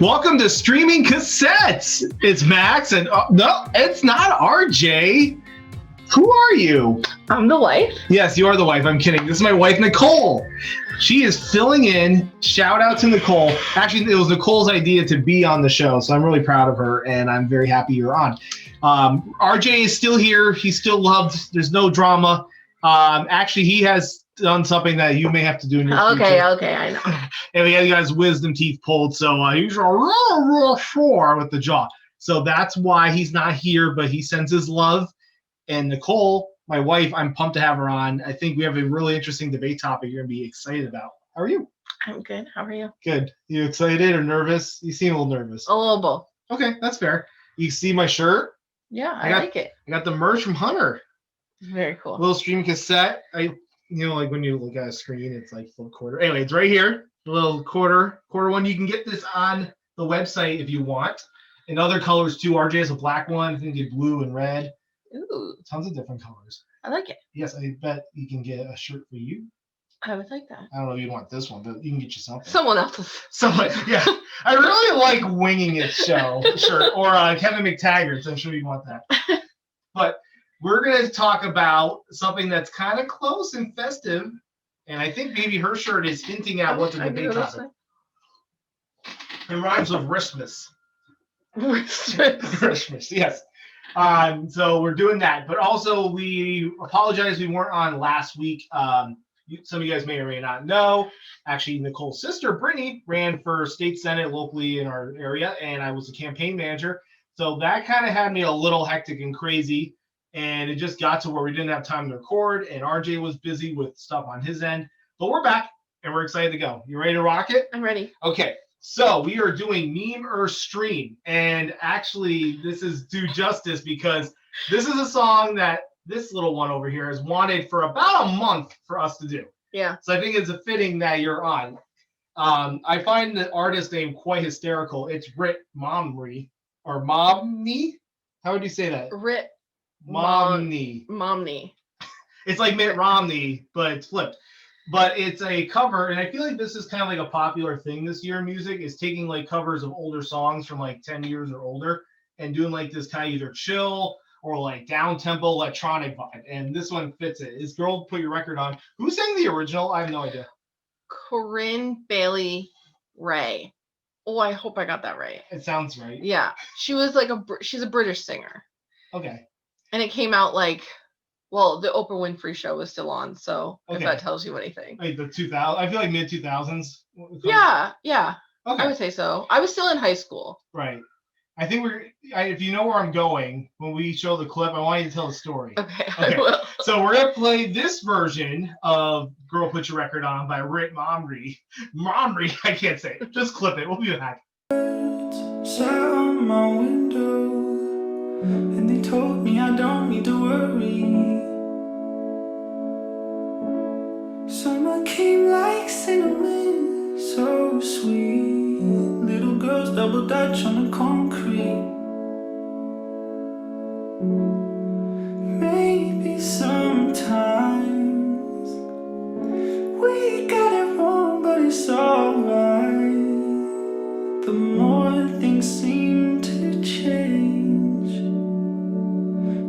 Welcome to Streaming Cassettes. It's Max, and no, it's not RJ. Who are you? I'm the wife. Yes, you are the wife. I'm kidding. This is my wife, Nicole. She is filling in. Shout out to Nicole. Actually, it was Nicole's idea to be on the show, so I'm really proud of her, and I'm very happy you're on. RJ is still here. He's still loved. There's no drama. Actually, he has done something that you may have to do in your future. Okay, I know. And we had you guys' wisdom teeth pulled, so he's real sore with the jaw. So that's why he's not here, but he sends his love. And Nicole, my wife, I'm pumped to have her on. I think we have a really interesting debate topic you're going to be excited about. How are you? I'm good. How are you? Good. You excited or nervous? You seem a little nervous. A little both. Okay, that's fair. You see my shirt? Yeah, I like it. I got the merch from Hunter. Very cool. A little streaming cassette. Like when you look at a screen, it's like full quarter. Anyway, it's right here. The little quarter one. You can get this on the website if you want. In other colors too. RJ has a black one. I think you get blue and red. Ooh. Tons of different colors. I like it. Yes, I bet you can get a shirt for you. I would like that. I don't know if you want this one, but you can get you something. Someone else's. Someone, yeah. I really like Winging It show shirt or Kevin McTaggart's. I'm sure you want that. But we're going to talk about something that's kind of close and festive, and I think maybe her shirt is hinting at what the debate topic. It rhymes with Christmas. Christmas, yes. So we're doing that, but also we apologize we weren't on last week. Some of you guys may or may not know. Actually, Nicole's sister Brittany ran for state senate locally in our area, and I was a campaign manager. So that kind of had me a little hectic and crazy, and it just got to where we didn't have time to record, and RJ was busy with stuff on his end. But we're back, and we're excited to go. You ready to rock it? I'm ready. Okay. So we are doing meme or stream, and actually this is due justice because this is a song that this little one over here has wanted for about a month for us to do. Yeah. So I think it's a fitting that you're on. I find the artist name quite hysterical. It's Ritt Momney or Momney. How would you say that? Ritt Momney. Momney. It's like Mitt Romney, but it's flipped. But it's a cover, and I feel like this is kind of like a popular thing this year in music, is taking like covers of older songs from like 10 years or older and doing like this kind of either chill or like down-tempo electronic vibe. And this one fits it. Is Girl Put Your Record On. Who sang the original? I have no idea. Corinne Bailey Ray. Oh, I hope I got that right. It sounds right. Yeah. She was like she's a British singer. Okay. And it came out like, well, the Oprah Winfrey show was still on, so if that tells you anything. Like the 2000s, I feel like mid-2000s. Yeah. Okay. I would say so. I was still in high school. Right. I think if you know where I'm going, when we show the clip, I want you to tell the story. Okay. I will. So we're going to play this version of Girl Put Your Record On by Ritt Momney. Momney, I can't say it. Just clip it. We'll be back. Sat on my window, and they told me I don't need to worry. Summer came like cinnamon, so sweet. Little girls double dutch on the concrete. Maybe sometimes we got it wrong, but it's alright. The more things seem to change,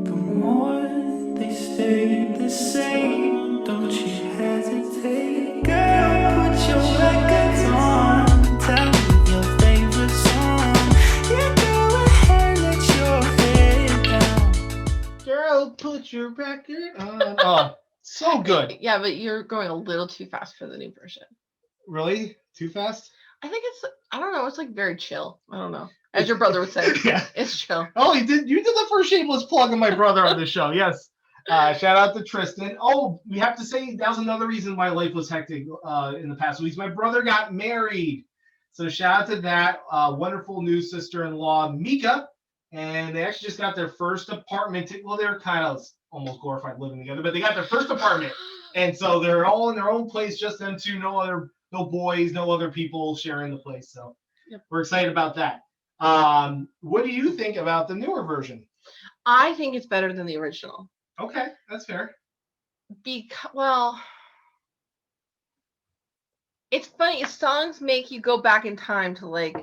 the more they stay the same. Don't you hesitate, girl, put your records on. Tell me your favorite song. Yeah, go ahead, let your head down. Girl, put your record on. Oh, so good. Yeah, but you're going a little too fast for the new version. Really? Too fast? I think I don't know, it's like very chill. I don't know. As your brother would say. Yeah. It's chill. Oh, you did the first shameless plug of my brother on the show. Yes. Shout out to Tristan. Oh, we have to say that was another reason why life was hectic in the past weeks. My brother got married. So shout out to that wonderful new sister-in-law, Mika. And they actually just got their first apartment. Well, they're kind of almost glorified living together, but they got their first apartment. And so they're all in their own place, just them two, no boys, no other people sharing the place. So We're excited about that. What do you think about the newer version? I think it's better than the original. Okay, that's fair. Well, It's funny. Songs make you go back in time to like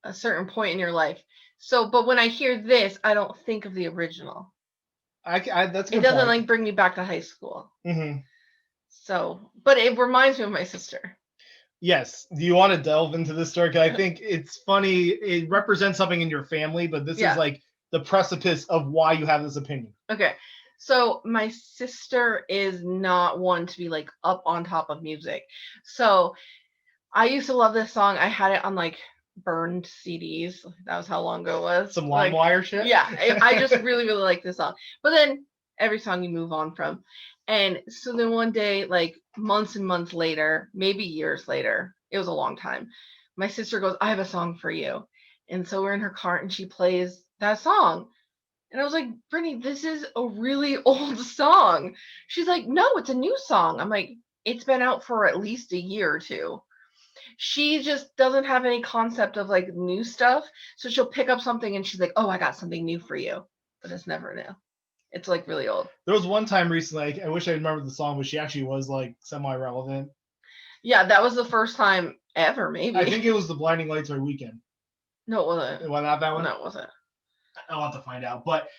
a certain point in your life. So, but when I hear this, I don't think of the original. That's a It good doesn't point. like bring me back to high school. Mm-hmm. So, but it reminds me of my sister. Yes. Do you want to delve into this story? 'Cause I think it's funny. It represents something in your family, but this is like the precipice of why you have this opinion. Okay. So my sister is not one to be like up on top of music. So I used to love this song. I had it on like burned CDs. That was how long ago it was. Some like, LimeWire shit? Yeah. I just really, really like this song. But then every song you move on from. And so then one day, like months and months later, maybe years later, it was a long time, my sister goes, I have a song for you. And so we're in her car and she plays that song. And I was like, Brittany, this is a really old song. She's like, no, it's a new song. I'm like, it's been out for at least a year or two. She just doesn't have any concept of like new stuff. So she'll pick up something and she's like, oh, I got something new for you. But it's never new. It's like really old. There was one time recently, I wish I remembered the song, but she actually was like semi-relevant. Yeah, that was the first time ever, maybe. I think it was the Blinding Lights or Weekend. No, it wasn't. Why not that one? No, it wasn't. I'll have to find out. But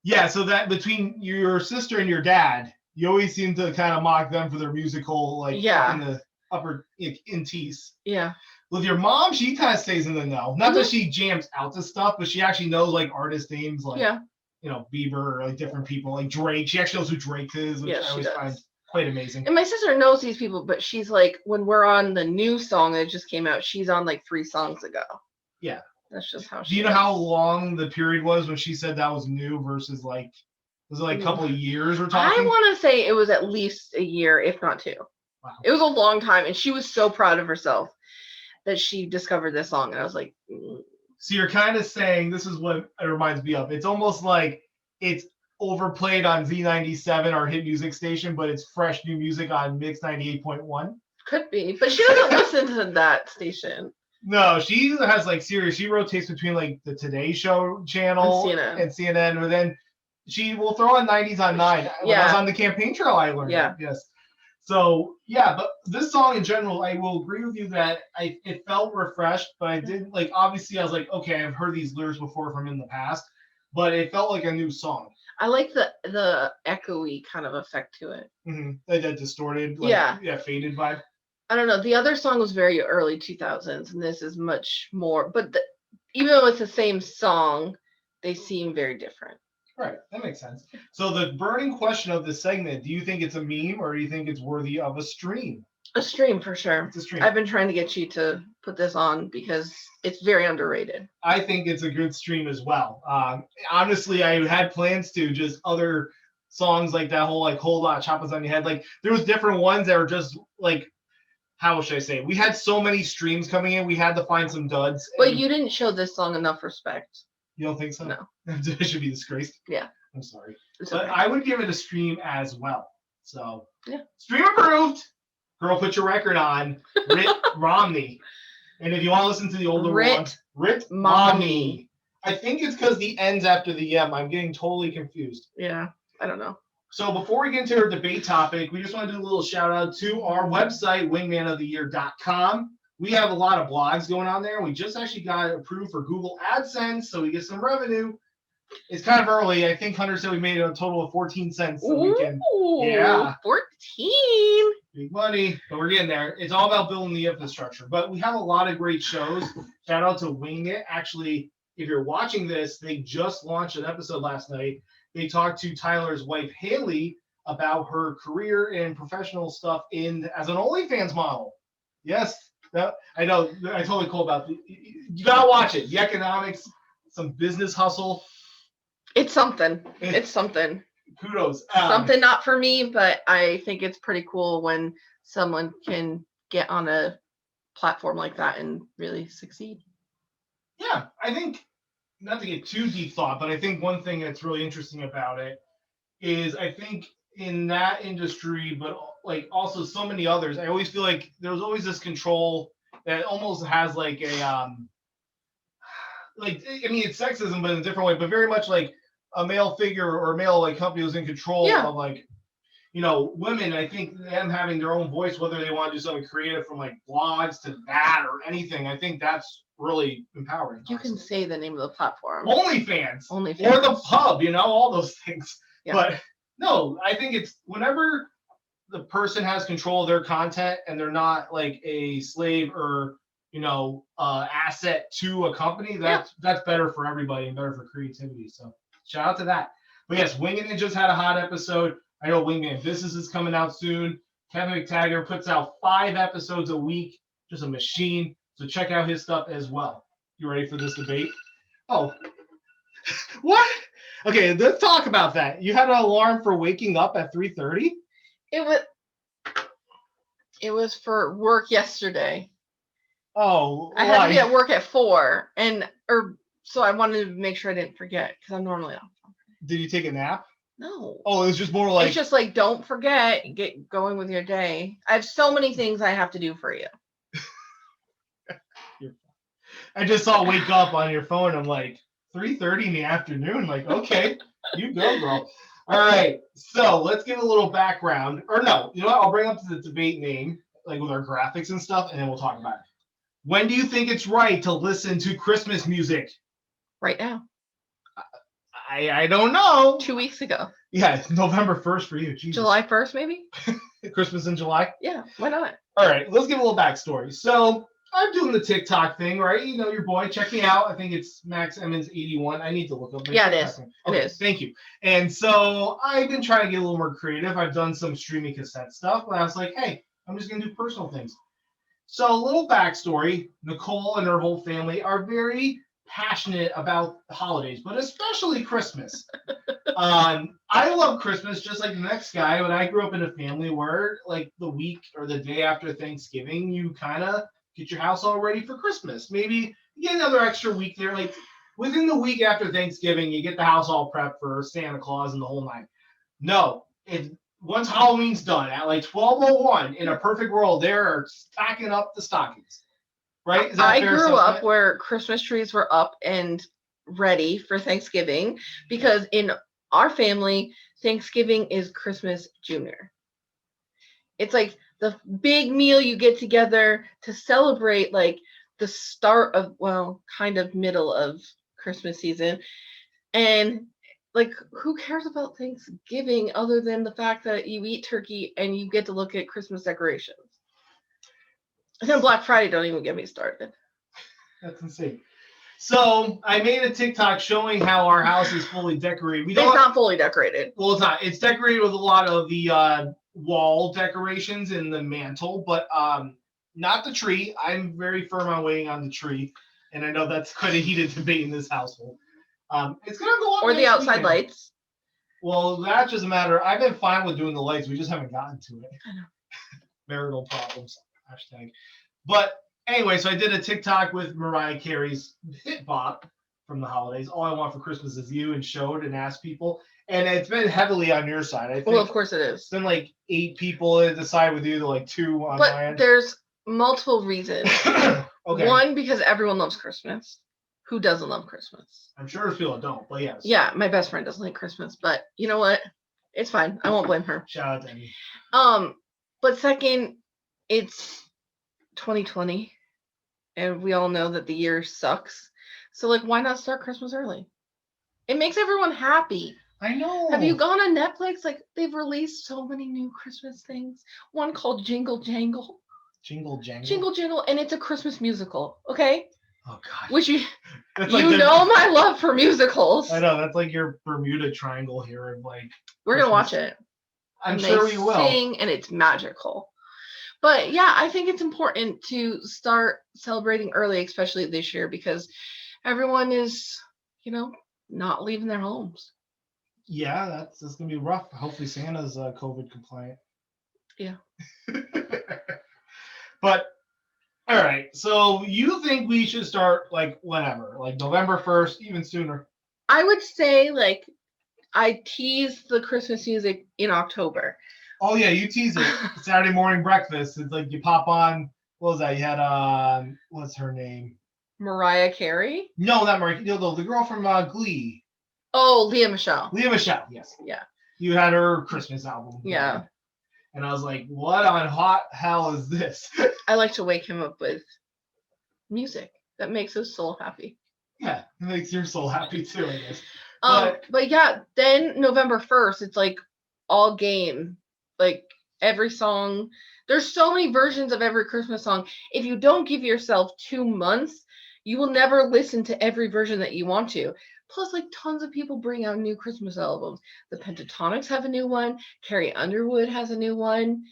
yeah, so that between your sister and your dad, you always seem to kind of mock them for their musical, like in the upper in teeth. Yeah. With your mom, she kind of stays in the know. Not that she jams out to stuff, but she actually knows like artist names, like Bieber or like different people, like Drake. She actually knows who Drake is, which I always find quite amazing. And my sister knows these people, but she's like, when we're on the new song that just came out, she's on like 3 songs ago. Yeah. That's just how she Do you know how long the period was when she said that was new versus like, was it like a couple of years we're talking? I want to say it was at least a year, if not 2. Wow. It was a long time, and she was so proud of herself that she discovered this song, and I was like... So you're kind of saying, this is what it reminds me of. It's almost like it's overplayed on Z97, our hit music station, but it's fresh new music on Mix 98.1. Could be, but she doesn't listen to that station. No, she has like serious. She rotates between like the Today Show channel and CNN, but then she will throw on 90s on 9. When I was on the campaign trail, I learned that. Yes. So yeah, but this song in general, I will agree with you that it felt refreshed, but I didn't like. Obviously, I was like, okay, I've heard these lyrics before from in the past, but it felt like a new song. I like the echoey kind of effect to it. Mm-hmm. That distorted, faded vibe. I don't know. The other song was very early 2000s, and this is much more. But even though it's the same song, they seem very different. Right, that makes sense. So the burning question of this segment, do you think it's a meme or do you think it's worthy of a stream? A stream for sure. It's a stream. I've been trying to get you to put this on because it's very underrated. I think it's a good stream as well. Honestly, I had plans to just other songs like that whole like whole lot chop us on your head. Like there was different ones that were just like, how should I say? We had so many streams coming in, we had to find some duds. But you didn't show this song enough respect. You don't think so? No. It should be disgraced. Yeah. I'm sorry. It's but okay. I would give it a stream as well. So yeah. Stream approved. Girl, put your record on. Ritt Momney. And if you want to listen to the older ones, Ritt Momney. I think it's because the N's after the M. I'm getting totally confused. Yeah. I don't know. So before we get into our debate topic, we just want to do a little shout out to our website, wingmanoftheyear.com. We have a lot of blogs going on there. We just actually got approved for Google AdSense, so we get some revenue. It's kind of early. I think Hunter said we made a total of 14 cents. So we can, 14. Big money, but we're getting there. It's all about building the infrastructure. But we have a lot of great shows. Shout out to Wing It. Actually, if you're watching this, they just launched an episode last night. They talked to Tyler's wife, Haley, about her career and professional stuff as an OnlyFans model. Yes. I know. I told Nicole about it. You gotta watch it. The economics, some business hustle. It's something. It's something. Kudos. Something not for me, but I think it's pretty cool when someone can get on a platform like that and really succeed. Yeah, I think, not to get too deep thought, but I think one thing that's really interesting about it is I think in that industry, but like also so many others, I always feel like there's always this control that almost has like a it's sexism but in a different way, but very much like a male figure or a male like company was in control of like, women, I think them having their own voice, whether they want to do something creative from like blogs to that or anything, I think that's really empowering. You can say the name of the platform. OnlyFans. OnlyFans. Or the pub, all those things. Yeah. But no, I think it's whenever the person has control of their content and they're not like a slave or asset to a company, that's better for everybody and better for creativity. So shout out to that. But yes, Winging It just had a hot episode. I know Wingman Business is coming out soon. Kevin McTaggart puts out 5 episodes a week, just a machine. So check out his stuff as well. You ready for this debate? Oh, what? Okay, let's talk about that. You had an alarm for waking up at 3:30? It was for work yesterday. Oh, I had to be at work at 4, so I wanted to make sure I didn't forget because I'm normally off. Did you take a nap? No. Oh, it was just more like... It's just like, don't forget, get going with your day. I have so many things I have to do for you. I just saw wake up on your phone. I'm like, 3:30 in the afternoon? Like, okay, you go, girl. All right, so let's give a little background. Or no, you know what? I'll bring up the debate name, like with our graphics and stuff, and then we'll talk about it. When do you think it's right to listen to Christmas music? Right now. I don't know. 2 weeks ago. Yeah, it's November 1st for you. Jesus. July 1st, maybe? Christmas in July? Yeah, why not? All right, let's give a little backstory. So I'm doing the TikTok thing, right? Your boy, check me out. I think it's Max Emmons 81. I need to look up my Yeah, TikTok it is. thing. Okay, it is. Thank you. And so I've been trying to get a little more creative. I've done some streaming cassette stuff, but I was like, hey, I'm just going to do personal things. So a little backstory. Nicole and her whole family are very passionate about the holidays, but especially Christmas. I love Christmas just like the next guy, but I grew up in a family where like the week or the day after Thanksgiving, you kind of get your house all ready for Christmas. Maybe you get another extra week there. Like within the week after Thanksgiving, you get the house all prepped for Santa Claus and the whole nine. No, once Halloween's done at like 12:01 in a perfect world, they're stacking up the stockings. Right? Is that I fair grew assessment? up where Christmas trees were up and ready for Thanksgiving because in our family, Thanksgiving is Christmas Junior. It's like the big meal you get together to celebrate like the start of, kind of middle of Christmas season. And like, who cares about Thanksgiving other than the fact that you eat turkey and you get to look at Christmas decorations? And then Black Friday, don't even get me started. That's insane. So I made a TikTok showing how our house is fully decorated. It's not fully decorated. Well, it's not. It's decorated with a lot of the wall decorations and the mantle, but not the tree. I'm very firm on waiting on the tree, and I know that's quite a heated debate in this household. It's gonna go up. Or the outside weekend. lights. Well, that doesn't matter. I've been fine with doing the lights. We just haven't gotten to it. I know. Marital problems. #. But anyway, so I did a TikTok with Mariah Carey's hit bop from the holidays. All I Want for Christmas Is You, and showed and asked people. And it's been heavily on your side. I think Well, of course it is. it's been like 8 people that decide with you to like 2 on my But end. there's multiple reasons. Okay. One, because everyone loves Christmas. Who doesn't love Christmas? I'm sure there's people that don't, but yes. Yeah, my best friend doesn't like Christmas, but you know what? It's fine. I won't blame her. Shout out to Amy. But second, it's 2020, and we all know that the year sucks. So like, why not start Christmas early? It makes everyone happy. I know. Have you gone on Netflix? Like, they've released so many new Christmas things. One called Jingle Jangle. Jingle Jangle? Jingle Jangle, and it's a Christmas musical, okay? Oh, God. Which That's you know my love for musicals. I know. That's like your Bermuda Triangle here. Of like, We're going to watch Christmas. it. I'm And sure they we will. sing, and it's magical. But yeah, I think it's important to start celebrating early, especially this year, because everyone is, not leaving their homes. Yeah, that's going to be rough. Hopefully Santa's COVID compliant. Yeah. But, all right. So you think we should start like whenever, like November 1st, even sooner? I would say like I tease the Christmas music in October. Oh, yeah, you tease it. Saturday morning breakfast. It's like you pop on, what was that? You had, what's her name? Mariah Carey? No, not Mariah. No, the girl from Glee. Oh, Leah Michele. Leah Michele, yes. Yeah. You had her Christmas album. Yeah. And I was like, what on hot hell is this? I like to wake him up with music that makes his soul happy. Yeah, it makes your soul happy too, I guess. But yeah, then November 1st, it's like all game. Like every song, there's so many versions of every Christmas song. If you don't give yourself 2 months, you will never listen to every version that you want to. Plus, like tons of people bring out new Christmas albums. The Pentatonics have a new one. Carrie Underwood has a new one.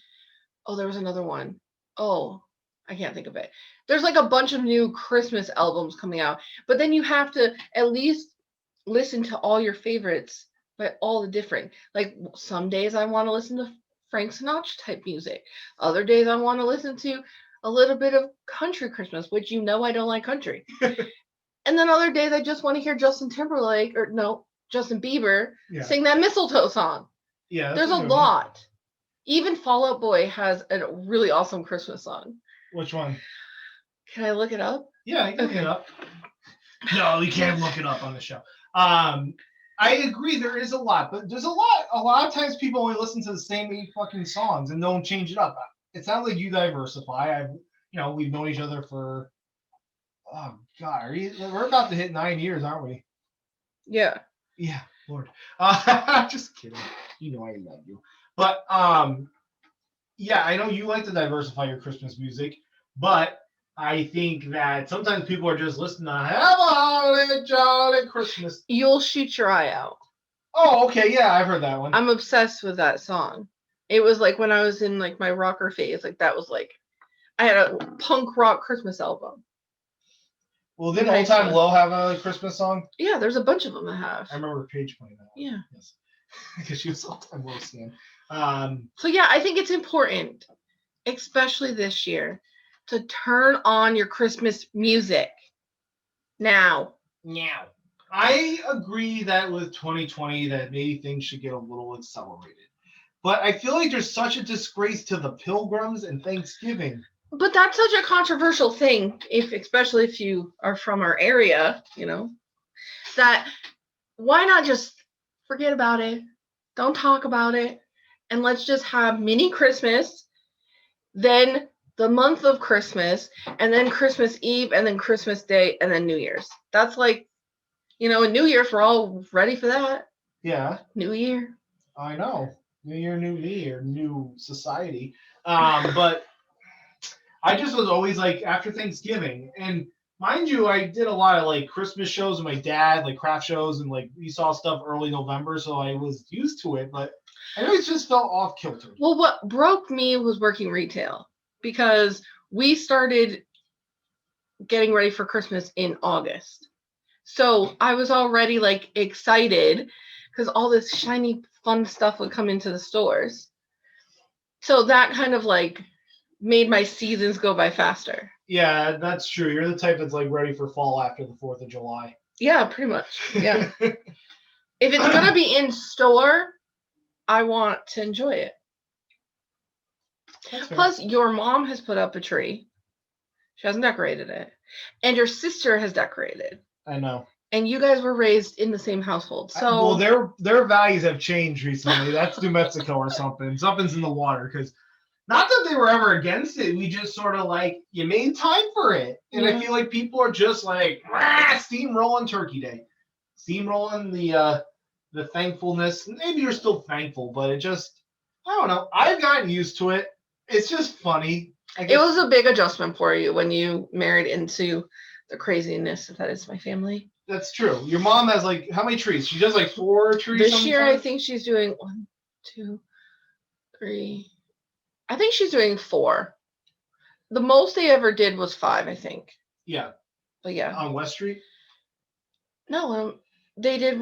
Oh, there was another one. Oh, I can't think of it. There's like a bunch of new Christmas albums coming out. But then you have to at least listen to all your favorites by all the different. Like some days I want to listen to Frank Sinatra type music. Other days I want to listen to a little bit of country Christmas, which you know I don't like country. And then other days I just want to hear Justin Bieber sing that mistletoe song. Yeah. There's a lot. Even Fall Out Boy has a really awesome Christmas song. Which one? Can I look it up? Yeah, you can look it up. No, you can't look it up on the show. I agree, there is a lot, but there's a lot of times people only listen to the same 8 fucking songs and don't change it up. It sounds like you diversify. We've known each other for, oh God, we're about to hit 9 years, aren't we? Yeah. Yeah, Lord. Just kidding. You know I love you. But yeah, I know you like to diversify your Christmas music, but I think that sometimes people are just listening to "Have a Holly Jolly Christmas." You'll Shoot Your Eye Out. Oh, okay, yeah, I've heard that one. I'm obsessed with that song. It was like when I was in like my rocker phase, like that was like I had a punk rock Christmas album. Well, didn't Old Time Low have a Christmas song? Yeah, there's a bunch of them I have. I remember Paige playing that. Yeah. Yes. Because she was Old Time Low fan. So yeah, I think it's important, especially this year, to turn on your Christmas music now. I agree that with 2020 that maybe things should get a little accelerated. But I feel like there's such a disgrace to the Pilgrims and Thanksgiving. But that's such a controversial thing, especially if you are from our area, that why not just forget about it? Don't talk about it. And let's just have mini Christmas, then the month of Christmas, and then Christmas Eve, and then Christmas Day, and then New Year's. That's like, in New Year's, we're all ready for that. Yeah. New Year. I know. New Year, new me, or new society. But I just was always like, after Thanksgiving, and mind you, I did a lot of like Christmas shows with my dad, like craft shows, and like we saw stuff early November, so I was used to it, but I always just felt off kilter. Well, what broke me was working retail, because we started getting ready for Christmas in August. So I was already like excited because all this shiny fun stuff would come into the stores. So that kind of like made my seasons go by faster. Yeah, that's true. You're the type that's like ready for fall after the 4th of July. Yeah, pretty much. Yeah. If it's going to be in store, I want to enjoy it. Plus, your mom has put up a tree. She hasn't decorated it. And your sister has decorated. I know. And you guys were raised in the same household. So their values have changed recently. That's New Mexico or something. Something's in the water, because not that they were ever against it. We just sort of like, you made time for it. And I feel like people are just like, steamrolling Turkey Day. Steamrolling the thankfulness. Maybe you're still thankful, but it just, I don't know. I've gotten used to it. It's just funny. It was a big adjustment for you when you married into the craziness that is my family. That's true. Your mom has like, how many trees? She does like 4 trees. This year, I think she's doing 1, 2, 3. I think she's doing 4. The most they ever did was 5, I think. Yeah. But yeah. On West Street? No, they did.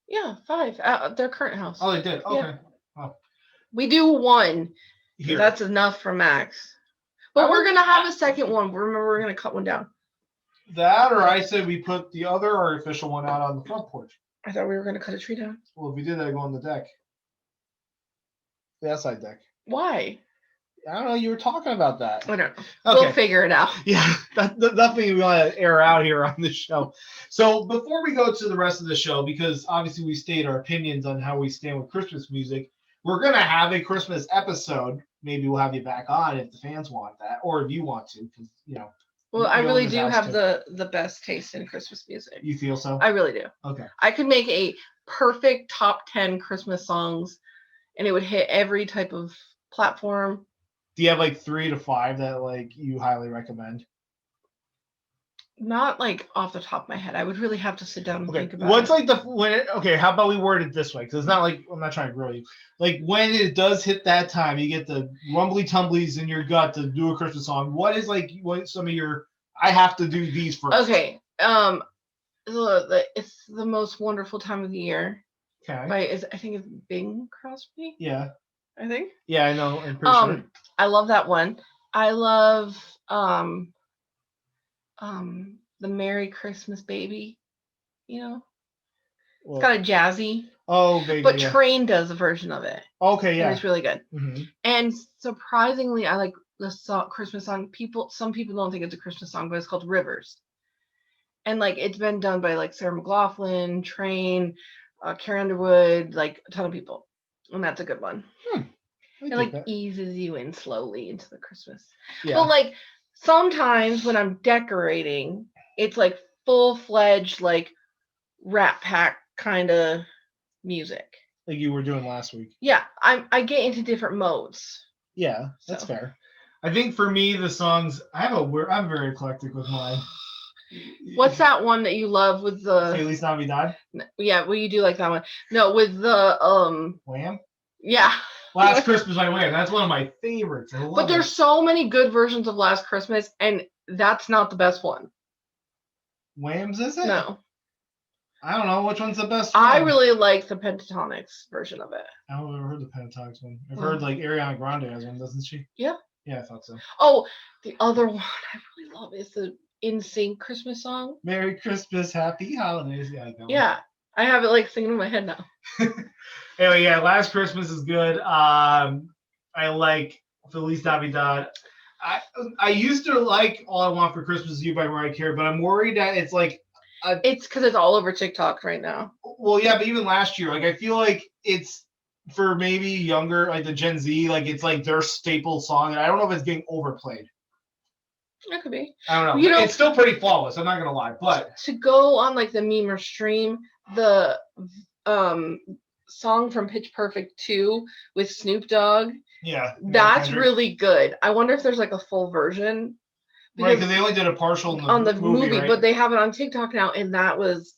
Yeah, 5 at their current house. Oh, they did. Okay. Yeah. Oh. We do 1. Here. That's enough for Max. But we're gonna have a second one. Remember, we're gonna cut one down. That, or I said we put the other artificial one out on the front porch. I thought we were gonna cut a tree down. Well, if we did that, go on the deck. The outside deck. Why? I don't know. You were talking about that. I don't know. Okay. We'll figure it out. Yeah, that's nothing we want to air out here on the show. So before we go to the rest of the show, because obviously we state our opinions on how we stand with Christmas music, we're gonna have a Christmas episode. Maybe we'll have you back on if the fans want that, or if you want to, because Well, you I own really this do house have too. the best taste in Christmas music. You feel so? I really do. Okay. I could make a perfect top 10 Christmas songs, and it would hit every type of platform. Do you have like 3 to 5 that like you highly recommend? Not like off the top of my head. I would really have to sit down and Okay. think about What's it. like okay, how about we word it this way? Because it's not like I'm not trying to grill you. Like when it does hit that time, you get the rumbly tumblies in your gut to do a Christmas song. What is like what some of your I have to do these first? Okay. It's the most wonderful time of the year. Okay. I think it's Bing Crosby. Yeah. I think. Yeah, I know. I'm pretty sure. I love that one. I love the Merry Christmas Baby. Well, It's kind of jazzy. Oh, baby. But yeah. Train does a version of it. Okay, yeah. And it's really good. Mm-hmm. And surprisingly, I like the Christmas song. Some people don't think it's a Christmas song, but it's called Rivers. And like it's been done by like Sarah McLachlan, Train, Carrie Underwood, like a ton of people. And that's a good one. It like eases you in slowly into the Christmas. Yeah. But like sometimes when I'm decorating, it's like full-fledged like Rat Pack kind of music. Like you were doing last week. Yeah, I get into different modes. Yeah, that's fair. I think for me the songs I'm very eclectic with mine. What's that one that you love with the Feliz Navidad? Yeah, well you do like that one. No, with the Wham? Yeah. Last Christmas by Wham. That's one of my favorites. I love But there's so many good versions of Last Christmas, and that's not the best one. Wham's is it? No. I don't know which one's the best one. I really like the Pentatonix version of it. I don't ever heard the Pentatonix one. I've heard like Ariana Grande has one, doesn't she? Yeah. Yeah, I thought so. Oh, the other one I really love is the NSYNC Christmas song. Merry Christmas, Happy Holidays. Yeah, yeah. I have it like singing in my head now. Anyway, yeah, Last Christmas is good. I like Feliz Navidad. I used to like All I Want for Christmas Is You by Mariah Carey, but I'm worried that it's like it's because it's all over TikTok right now. Well, yeah, but even last year, like I feel like it's for maybe younger, like the Gen Z, like it's like their staple song, and I don't know if it's getting overplayed. It could be. I don't know. It's still pretty flawless. I'm not gonna lie, but to go on like the meme or stream, the song from Pitch Perfect 2 with Snoop Dogg. Yeah, that's really good. I wonder if there's like a full version. Right, because they only did a partial on the movie, right? But they have it on TikTok now, and that was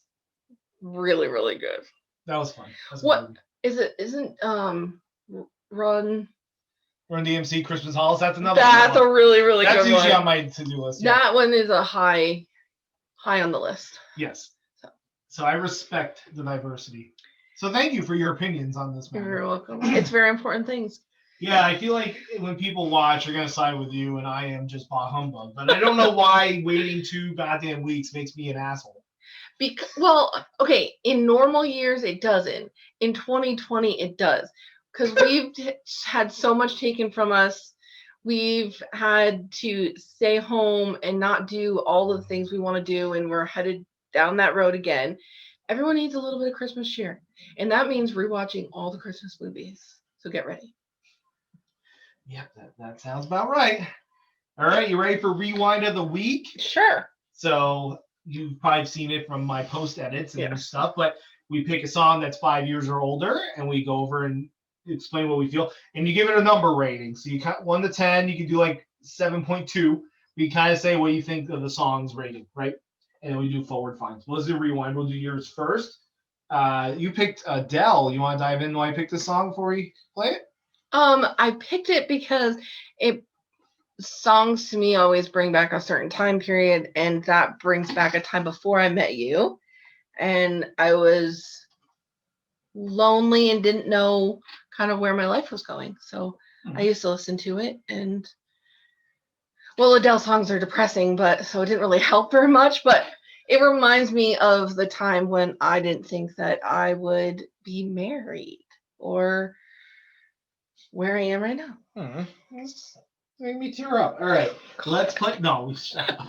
really, really good. That was fun. What is it? Isn't Run DMC Christmas Halls? That's another. That's a really, really good one. That's usually on my to-do list. Yeah. That one is a high on the list. Yes. So I respect the diversity. So thank you for your opinions on this matter. You're very welcome. It's very important things. Yeah, I feel like when people watch, they're gonna side with you, and I am just bah humbug. But I don't know why waiting 2 goddamn weeks makes me an asshole. Okay, in normal years it doesn't. In 2020 it does, because we've had so much taken from us. We've had to stay home and not do all the things we want to do, and we're headed down that road again. Everyone needs a little bit of Christmas cheer, and that means rewatching all the Christmas movies. So get ready. Yep, that sounds about right. All right, you ready for Rewind of the Week? Sure. So you've probably seen it from my post edits and stuff, but we pick a song that's 5 years or older, and we go over and explain what we feel, and you give it a number rating. So you 1 to 10, you can do like 7.2. We kind of say what you think of the song's rating, right? And then we do forward finds. We'll do Rewind. We'll do yours first. You picked Adele. You want to dive in why I picked the song before we play it? I picked it because songs to me always bring back a certain time period, and that brings back a time before I met you, and I was lonely and didn't know kind of where my life was going. So I used to listen to it, and Adele songs are depressing, but so it didn't really help very much, but it reminds me of the time when I didn't think that I would be married or where I am right now. This made me tear up. All right, let's play. No, shut up.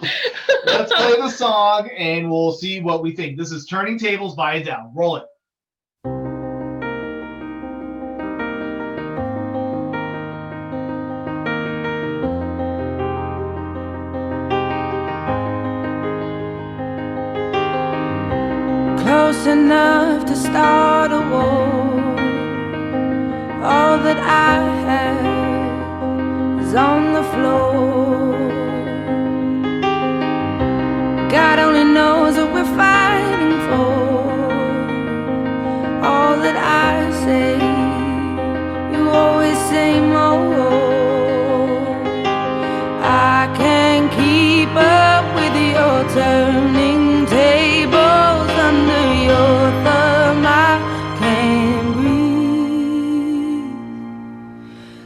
Let's play the song and we'll see what we think. This is Turning Tables by Adele. Roll it. Close enough to start a war. All that I have is on the floor. God only knows what we're fighting for. All that I say, you always say more. I can't keep up with your turning tables under your thumb. I can't breathe.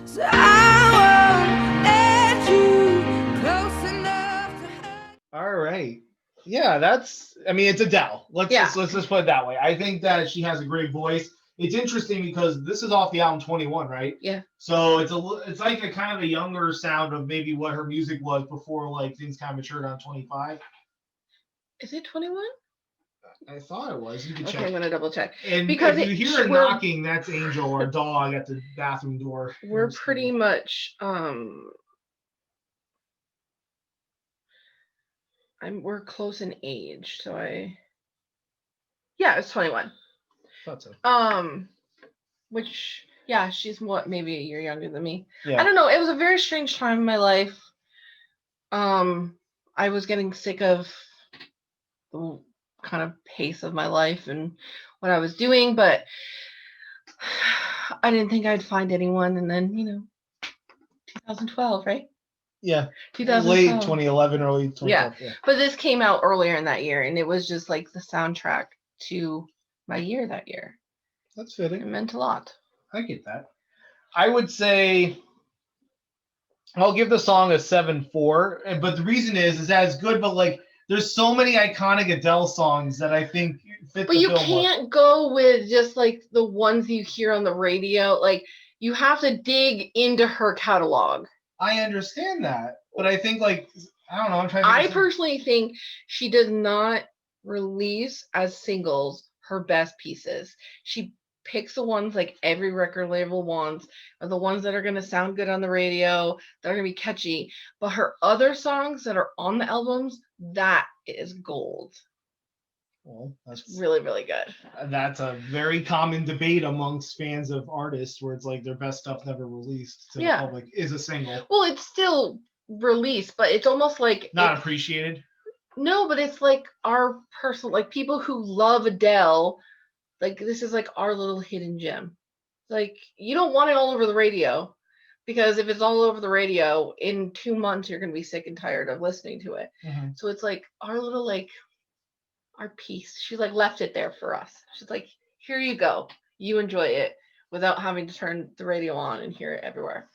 So I won't let you close enough to hurt. All right. Yeah, it's Adele. Let's just put it that way. I think that she has a great voice. It's interesting because this is off the album 21, right? Yeah. So it's like a kind of a younger sound of maybe what her music was before like things kind of matured on 25. Is it 21? I thought it was. You can check. Okay, I'm gonna double check. And Because if you hear a knocking, that's Angel or a dog at the bathroom door. We're pretty much we're close in age, so it's 21. Thought so. Which she's maybe a year younger than me. Yeah. I don't know. It was a very strange time in my life. I was getting sick of the kind of pace of my life and what I was doing, but I didn't think I'd find anyone. And then 2012, right? Yeah. 2012. Late 2011, early 2012. Yeah. But this came out earlier in that year, and it was just like the soundtrack to my year that year. That's fitting. It meant a lot. I get that. I would say I'll give the song a 7.4, but the reason is that it's good, but like there's so many iconic Adele songs that I think fit But the you film. can't go with just like the ones you hear on the radio. Like you have to dig into her catalog. I understand that, but I think like I don't know. I'm trying. I personally think she does not release as singles her best pieces. She picks the ones like every record label wants, or the ones that are going to sound good on the radio, that are going to be catchy. But her other songs that are on the albums, that is gold. Well, that's really, really good. That's a very common debate amongst fans of artists where it's like their best stuff never released to the public is a single. Well, it's still released, but it's almost like not appreciated. No, but it's like our personal, like people who love Adele, like this is like our little hidden gem. Like you don't want it all over the radio, because if it's all over the radio, in 2 months you're gonna be sick and tired of listening to it. Mm-hmm. So it's like our little our piece. She like left it there for us. She's like, here you go. You enjoy it without having to turn the radio on and hear it everywhere.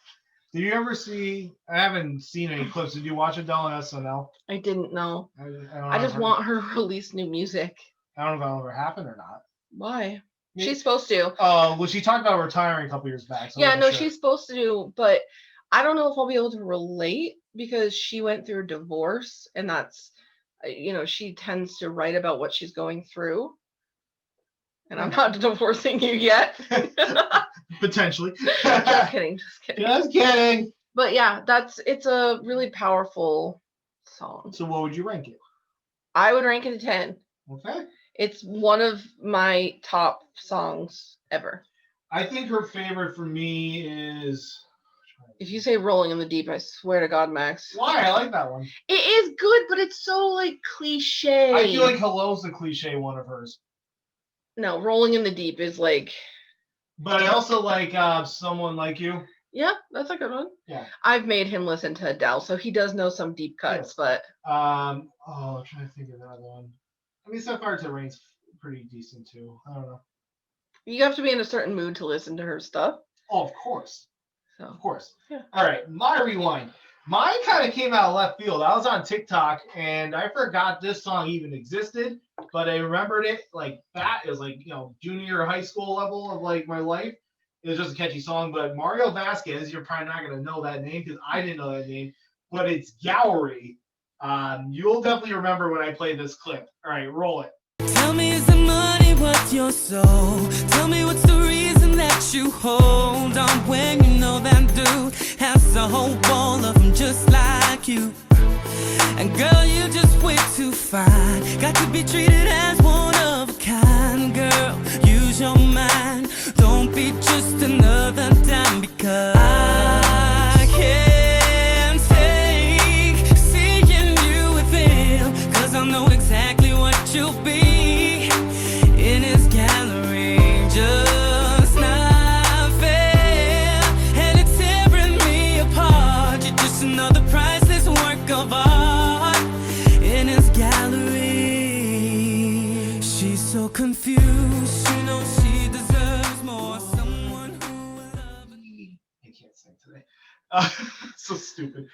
Did you ever see? I haven't seen any clips. Did you watch Adele on SNL? I didn't know. I just want her to release new music. I don't know if that'll ever happen or not. Why? She's supposed to. Well, she talked about retiring a couple years back. So no, she's supposed to do, but I don't know if I'll be able to relate because she went through a divorce, and that's, she tends to write about what she's going through. And I'm not divorcing you yet. Potentially. Just kidding. Just kidding. But yeah, it's a really powerful song. So what would you rank it? I would rank it a 10. Okay. It's one of my top songs ever. I think her favorite for me is... If you say Rolling in the Deep, I swear to God, Max. Why? I like that one. It is good, but it's so cliche. I feel like Hello's the cliche one of hers. No, Rolling in the Deep is But I also like Someone Like You. Yeah, that's a good one. Yeah. I've made him listen to Adele, so he does know some deep cuts, but... I'm trying to think of another one. I mean, Sapphire Terrain's pretty decent, too. I don't know. You have to be in a certain mood to listen to her stuff. Oh, of course. So. Of course. Yeah. All right, my rewind. Mine kind of came out of left field. I was on TikTok, and I forgot this song even existed, but I remembered it back. It was junior high school level of my life. It was just a catchy song. But Mario Vazquez, you're probably not gonna know that name because I didn't know that name. But it's Gallery. You'll definitely remember when I played this clip. All right, roll it. Tell me, is the money worth your soul? Tell me, what's the reason that you hold on when you know that dude has a whole wall of them just like you? And girl, you just way too fine. Got to be treated as one of a kind. Girl, use your mind. Don't be just another dime, because I can't take seeing you with him, cause I know exactly what you'll be in his gallery. Just not fair, and it's tearing me apart. You're just another priceless work of art in his gallery. She's so confused, she knows she deserves more. Someone who will love her. I can't sing today. So stupid.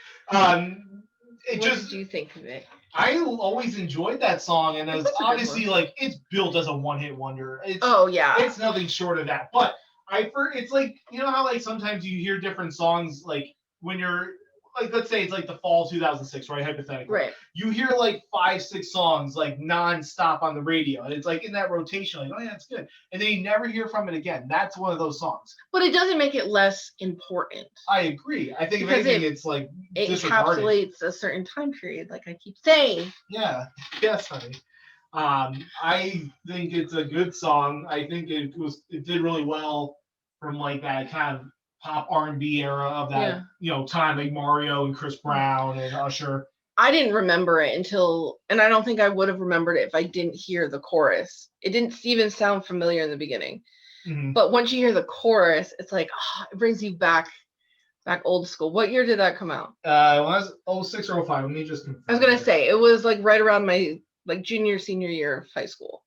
It What just did you think of it? I always enjoyed that song, and as That's a good obviously one. like it's built as a one-hit wonder. It's Oh yeah. it's nothing short of that. But it's like, you know how like sometimes you hear different songs like when you're like, let's say it's like the fall 2006, right? Hypothetically. Right. You hear like 5-6 songs like non-stop on the radio, and it's like in that rotation, like, oh yeah, it's good. And then you never hear from it again. That's one of those songs. But it doesn't make it less important. I agree. I think if Because anything, it's like It disregarded. encapsulates a certain time period, like I keep saying. Yeah. Yes, honey. I think it's a good song. I think it did really well from like that kind of pop R&B era of that time, like Mario and Chris Brown and Usher. I didn't remember it until, and I don't think I would have remembered it if I didn't hear the chorus. It didn't even sound familiar in the beginning. Mm-hmm. But once you hear the chorus, it's like, it brings you back old school. What year did that come out? Well, that was 06 or 05. Let me just confirm. I was gonna say it was like right around my like junior, senior year of high school.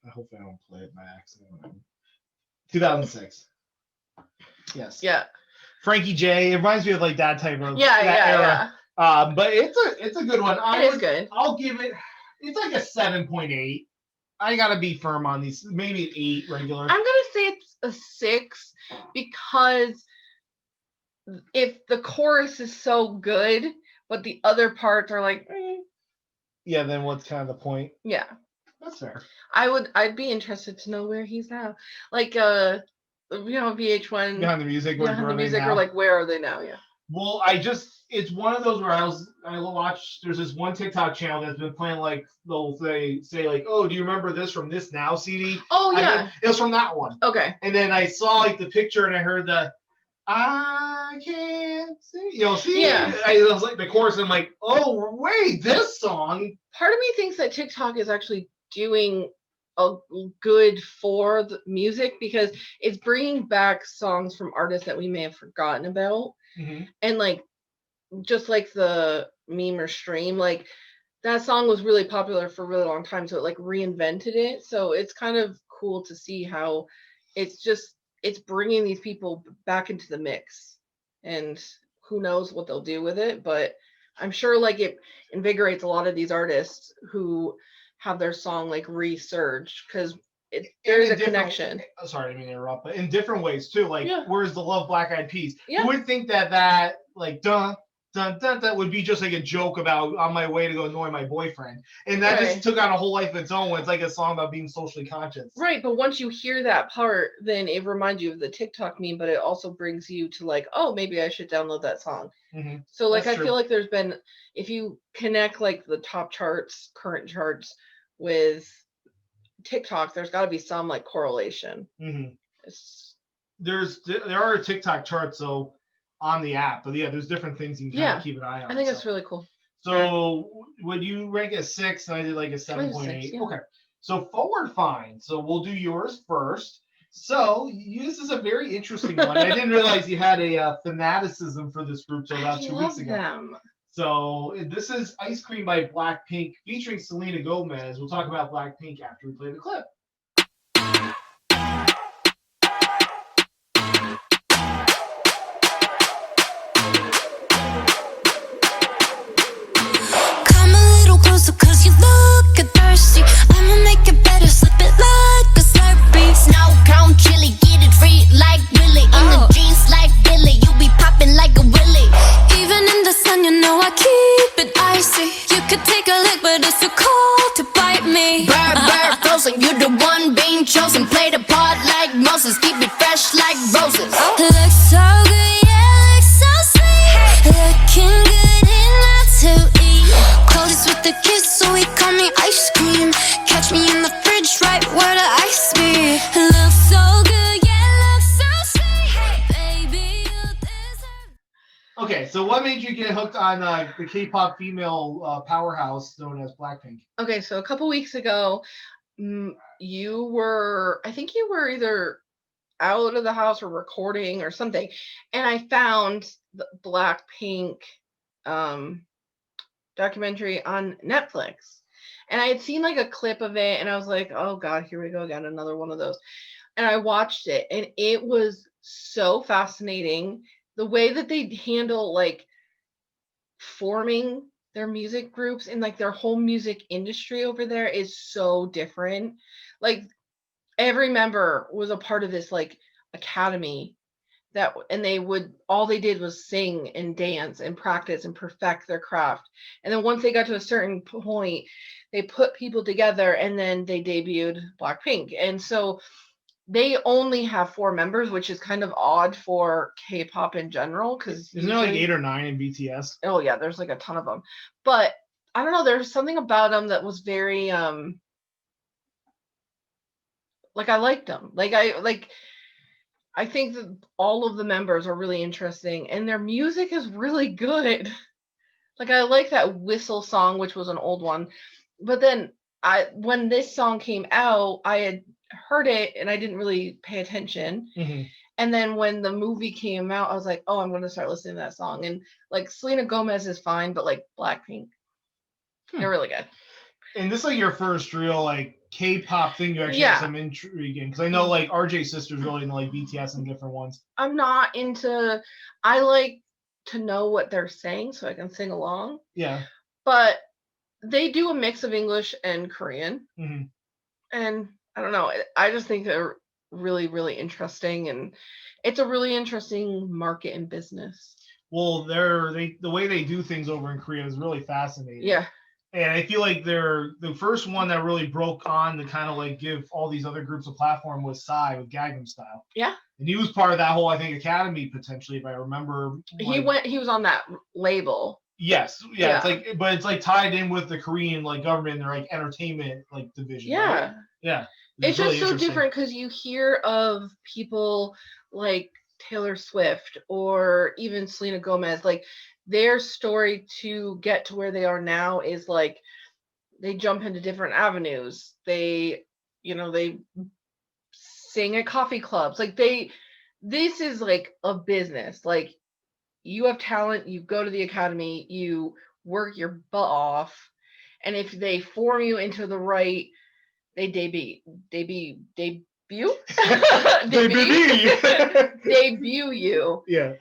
I hope I don't play it by accident. 2006. Yes. Yeah. Frankie J. It reminds me of like that type of Yeah, that era. yeah. But it's a good one. It is good. I'll give it. It's like a 7.8. I gotta be firm on these. Maybe an 8 regular. I'm gonna say it's a 6 because if the chorus is so good, but the other parts are like, Yeah. Then what's kind of the point? yeah. That's fair. I'd be interested to know where he's now. Like VH1 Behind the music. Where behind are the they music, now? or like where are they now? Yeah. Well, it's one of those where I watch, there's this one TikTok channel that's been playing like, they'll say like, oh, do you remember this from This Now CD? Oh yeah. It was from that one. Okay. And then I saw like the picture and I heard the, I can't see, see? Yeah. It was like the chorus and I'm like, oh, wait, this song. Part of me thinks that TikTok is actually doing a good for the music because it's bringing back songs from artists that we may have forgotten about. Mm-hmm. And like, just like the meme or stream, like that song was really popular for a really long time. So it like reinvented it. So it's kind of cool to see how it's bringing these people back into the mix, and who knows what they'll do with it. But I'm sure like it invigorates a lot of these artists who have their song like resurge because there's a connection. Sorry, I didn't mean to interrupt, but in different ways too. Like, where's the Love Black Eyed Peas? Yeah. You would think that like dun dun dun that would be just like a joke about on my way to go annoy my boyfriend, and that just took on a whole life of its own. When it's like a song about being socially conscious. Right, but once you hear that part, then it reminds you of the TikTok meme, but it also brings you to like, oh, maybe I should download that song. Mm-hmm. So like, That's I feel like there's been, if you connect like the top charts, current charts with TikTok, there's got to be some like correlation. Mm-hmm. There are TikTok charts though on the app, but yeah, there's different things you can kind of keep an eye on. I think that's really cool. So would you rank it 6 and I did like a 7.8? Yeah. Okay. So Forward Fine. So we'll do yours first. So this is a very interesting one. I didn't realize you had a fanaticism for this group till about 2 weeks ago. Them. So this is Ice Cream by Blackpink featuring Selena Gomez. We'll talk about Blackpink after we play the clip. Come a little closer cause you look thirsty. I'ma make it better, slip it like a Slurpee. Snow cone chili, get it free like So what made you get hooked on the K-pop female powerhouse known as Blackpink? Okay, so a couple weeks ago, you were, I think you were either out of the house or recording or something, and I found the Blackpink documentary on Netflix. And I had seen like a clip of it, and I was like, oh God, here we go again, another one of those. And I watched it, and it was so fascinating. The way that they handle like forming their music groups and like their whole music industry over there is so different. Like every member was a part of this like academy that, and all they did was sing and dance and practice and perfect their craft. And then once they got to a certain point, they put people together, and then they debuted Blackpink. And so they only have 4 members, which is kind of odd for K-pop in general, because isn't there like 8 or 9 in BTS? Oh yeah, there's like a ton of them. But I don't know, there's something about them that was very like I liked them. I think that all of the members are really interesting, and their music is really good. Like I like that Whistle song, which was an old one. But then when this song came out, I had heard it and I didn't really pay attention. Mm-hmm. And then when the movie came out, I was like, oh, I'm going to start listening to that song. And like Selena Gomez is fine, but like Blackpink, they're really good. And this is like your first real like K-pop thing you actually have some intrigue in, because I know like RJ's sister's really into like BTS and different ones. I'm not into, I like to know what they're saying so I can sing along. Yeah. But they do a mix of English and Korean. Mm-hmm. And I don't know, I just think they're really, really interesting, and it's a really interesting market and business. Well, the way they do things over in Korea is really fascinating. Yeah. And I feel like they're the first one that really broke on to kind of like give all these other groups a platform was Psy with Gangnam Style. Yeah. And he was part of that whole, I think, academy potentially, if I remember. He was on that label. Yes. Yeah. It's like tied in with the Korean like government, their like entertainment like division. Yeah. Right? Yeah. It's really just so different because you hear of people like Taylor Swift or even Selena Gomez, like their story to get to where they are now is like they jump into different avenues. They sing at coffee clubs. Like this is like a business. Like you have talent, you go to the academy, you work your butt off, and if they form you into the right, they debut you. Yeah.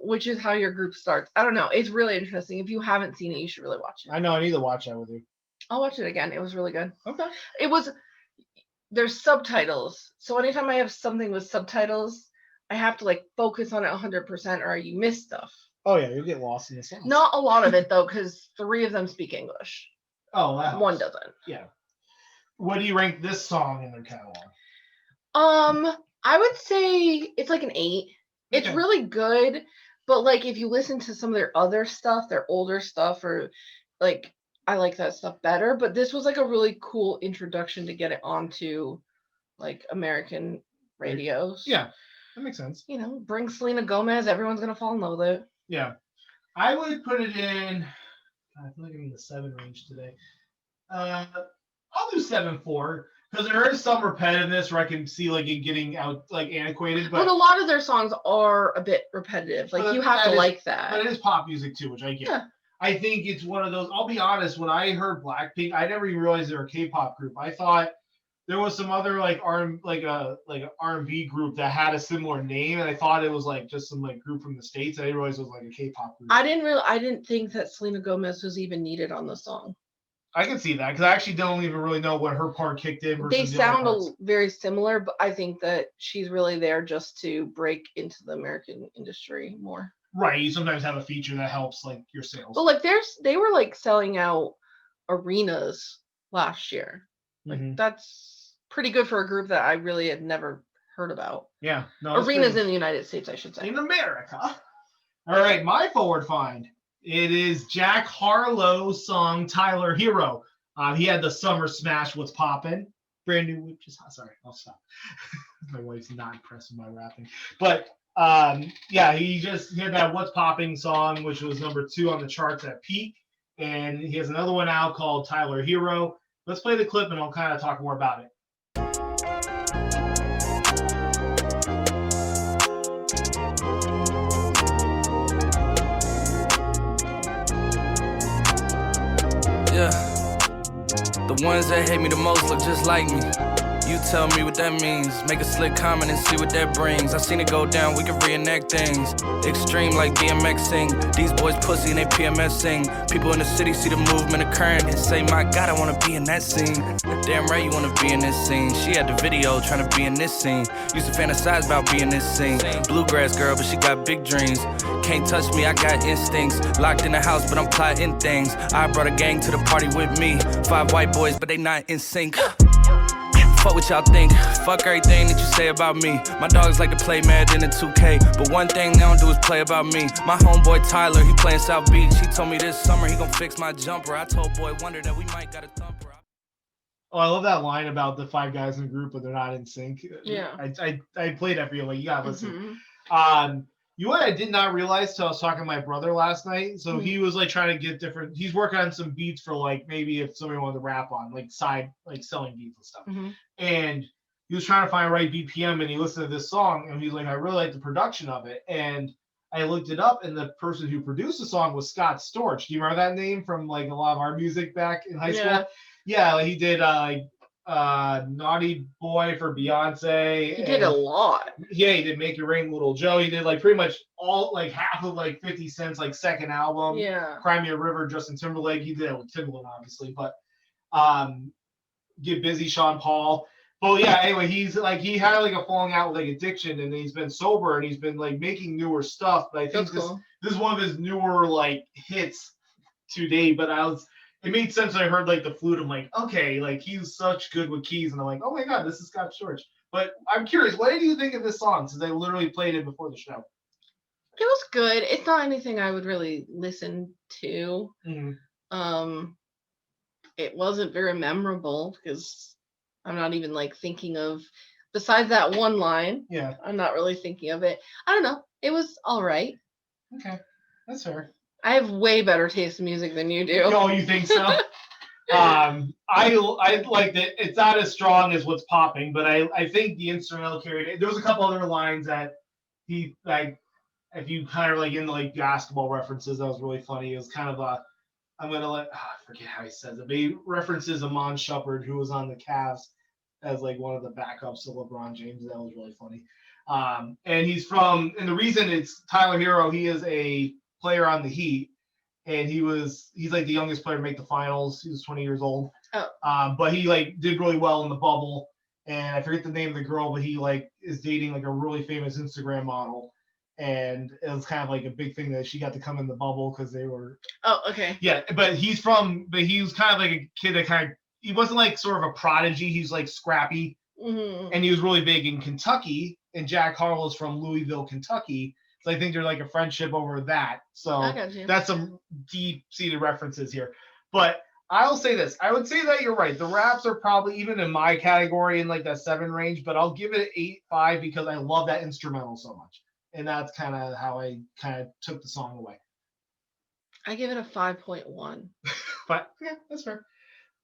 Which is how your group starts. I don't know. It's really interesting. If you haven't seen it, you should really watch it. I know. I need to watch that with you. I'll watch it again. It was really good. Okay. There's subtitles. So anytime I have something with subtitles, I have to like focus on it 100% or you miss stuff. Oh yeah, you get lost in the songs. Not a lot of it though, because 3 of them speak English. Oh, wow. 1 doesn't. Yeah. What do you rank this song in their catalog? I would say it's like an 8. It's really good, but like if you listen to some of their other stuff, their older stuff, or like I like that stuff better. But this was like a really cool introduction to get it onto like American radios. Yeah, that makes sense. Bring Selena Gomez, everyone's gonna fall in love with it. Yeah, I would put it in. I feel like I'm in the 7 range today. I'll do 7.4 because there is some repetitiveness where I can see like it getting out like antiquated. But a lot of their songs are a bit repetitive. Like you have to like that. But it is pop music too, which I get. Yeah. I think it's one of those. I'll be honest. When I heard Blackpink, I never even realized they're a K-pop group. I thought there was some other like R&B group that had a similar name, and I thought it was like just some like group from the States. I didn't realize it was like a K-pop group. I didn't think that Selena Gomez was even needed on the song. I can see that because I actually don't even really know what her part kicked in. They sound very similar, but I think that she's really there just to break into the American industry more. Right. You sometimes have a feature that helps like your sales. But like they were like selling out arenas last year. Like that's pretty good for a group that I really had never heard about. Yeah. No, arenas in the United States, I should say. In America. All right, my forward find. It is Jack Harlow's song Tyler Herro. He had the summer smash What's Poppin'. Brand new, which is sorry, I'll stop. My wife's not impressed with my rapping. But Yeah, he had that What's Popping song, which was #2 on the charts at peak. And he has another one out called Tyler Herro. Let's play the clip and I'll kind of talk more about it. Yeah, the ones that hate me the most look just like me. You tell me what that means. Make a slick comment and see what that brings. I seen it go down, we can reenact things. Extreme like BMX sing. These boys pussy and they PMS sing. People in the city see the movement occurring and say, my God, I wanna be in that scene. Damn right you wanna be in this scene. She had the video trying to be in this scene. Used to fantasize about being this scene. Bluegrass girl, but she got big dreams. Can't touch me, I got instincts. Locked in the house, but I'm plotting things. I brought a gang to the party with me. 5 white boys, but they not in sync. Fuck what y'all think. Fuck everything that you say about me. My dogs like to play Madden and 2K, but one thing they don't do is play about me. My homeboy Tyler, he playing South Beach. He told me this summer he gon' fix my jumper. I told Boy Wonder that we might got a thumper. Oh, I love that line about the 5 guys in a group, but they're not in sync. Yeah. I played that for you. Like, you gotta listen. Mhm. You know what I did not realize till I was talking to my brother last night? So he was like trying to get different, he's working on some beats for like maybe if somebody wanted to rap on, like side, like selling beats and stuff. Mhm. And he was trying to find the right BPM and he listened to this song and he's like, I really like the production of it. And I looked it up and the person who produced the song was Scott Storch. Do you remember that name from like a lot of our music back in high school? Yeah, like he did Naughty Boy for Beyonce. He did a lot. Yeah, he did Make It Rain, Little Joe. He did like pretty much all, like half of like 50 Cent's like second album. Yeah. Cry Me a River, Justin Timberlake. He did it with Timbaland, obviously, but Get Busy, Sean Paul. But yeah, anyway, he's like, he had like a falling out with like addiction and he's been sober and he's been like making newer stuff. But I think this is one of his newer like hits to date. But it made sense when I heard like the flute. I'm like, okay, like he's such good with keys, and I'm like, oh my god, this is Scott Storch. But I'm curious, what did you think of this song? Since I literally played it before the show. It was good. It's not anything I would really listen to. It wasn't very memorable because I'm not even like thinking of, besides that one line. Yeah. I'm not really thinking of it. I don't know. It was all right. Okay, that's fair. I have way better taste in music than you do. Oh, you think so? I like that. It's not as strong as What's Popping, but I think the instrumental carried it. There was a couple other lines that he like, if you kind of like into like basketball references, that was really funny. It was kind of I forget how he says it, but he references Amon Shepard, who was on the Cavs as like one of the backups to LeBron James. That was really funny. And and the reason it's Tyler Herro, he is a player on the Heat, and he's like the youngest player to make the finals. He was 20 years old. But he like did really well in the bubble, and I forget the name of the girl, but he like is dating like a really famous Instagram model, and it was kind of like a big thing that she got to come in the bubble because they were. Oh, okay. Yeah, but he was kind of like a kid that he wasn't like sort of a prodigy. He's like scrappy, and he was really big in Kentucky, and Jack Harlow's from Louisville, Kentucky. So I think there's like a friendship over that. So that's some deep-seated references here. But I'll say this. I would say that you're right. The raps are probably even in my category in like that 7 range, but I'll give it an 8.5 because I love that instrumental so much. And that's kind of how I kind of took the song away. I give it a 5.1. But yeah, that's fair.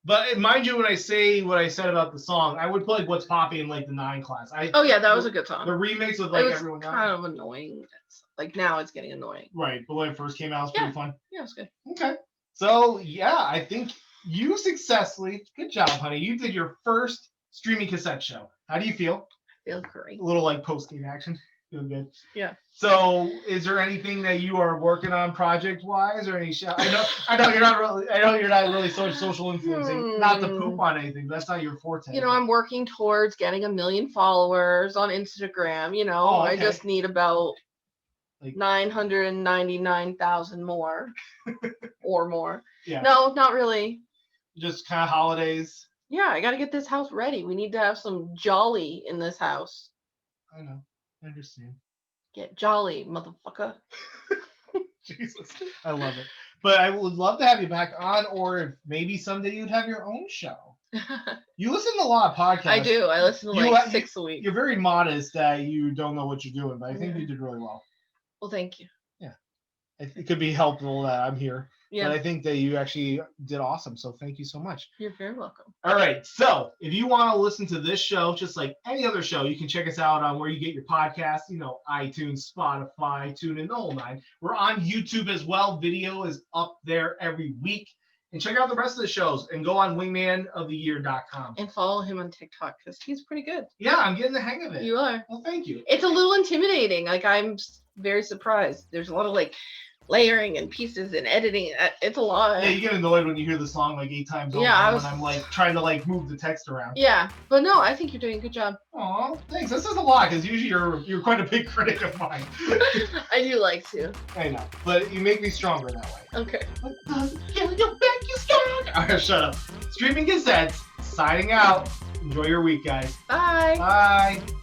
But mind you, when I say what I said about the song, I would put like What's Popping in like the 9 class. That was a good song. The remix with like everyone else. Kind of annoying. Like now it's getting annoying. Right, but when it first came out, it was pretty fun. Yeah, it was good. Okay. So yeah, I think you successfully, good job, honey. You did your first streaming cassette show. How do you feel? I feel great. A little like post-game action. Feeling good. Yeah. So, is there anything that you are working on project-wise, or any show? I know you're not really social influencing. Not to poop on anything. That's not your forte. You know, I'm working towards getting 1 million followers on Instagram. You know, I just need about 999,000 more, or more. Yeah. No, not really. Just kind of holidays. Yeah, I got to get this house ready. We need to have some jolly in this house. I know. I understand. Get jolly, motherfucker. Jesus, I love it. But I would love to have you back on, or maybe someday you'd have your own show. You listen to a lot of podcasts. I do. I listen to You- like you- 6 a week. You're very modest that you don't know what you're doing, but I think you did really well. Well, thank you. It could be helpful that I'm here, Yeah, but I think that you actually did awesome. So thank you so much. you're very welcome. All right. So if you want to listen to this show, just like any other show, you can check us out on where you get your podcasts, iTunes, Spotify, TuneIn, the whole nine. We're on YouTube as well. Video is up there every week. And check out the rest of the shows and go on wingmanoftheyear.com. And follow him on TikTok because he's pretty good. Yeah, I'm getting the hang of it. You are. Well, thank you. It's a little intimidating. Like I'm very surprised. There's a lot of like layering and pieces and editing. It's a lot. Yeah, you get annoyed when you hear the song like 8 times over Yeah, when I'm like trying to like move the text around. Yeah, but no, I think you're doing a good job. Aw, thanks. This is a lot because usually you're quite a big critic of mine. I do like to. I know, but you make me stronger that way. Okay. What doesn't kill you make you strong? All right, shut up. Streaming Cassettes, signing out. Enjoy your week, guys. Bye. Bye.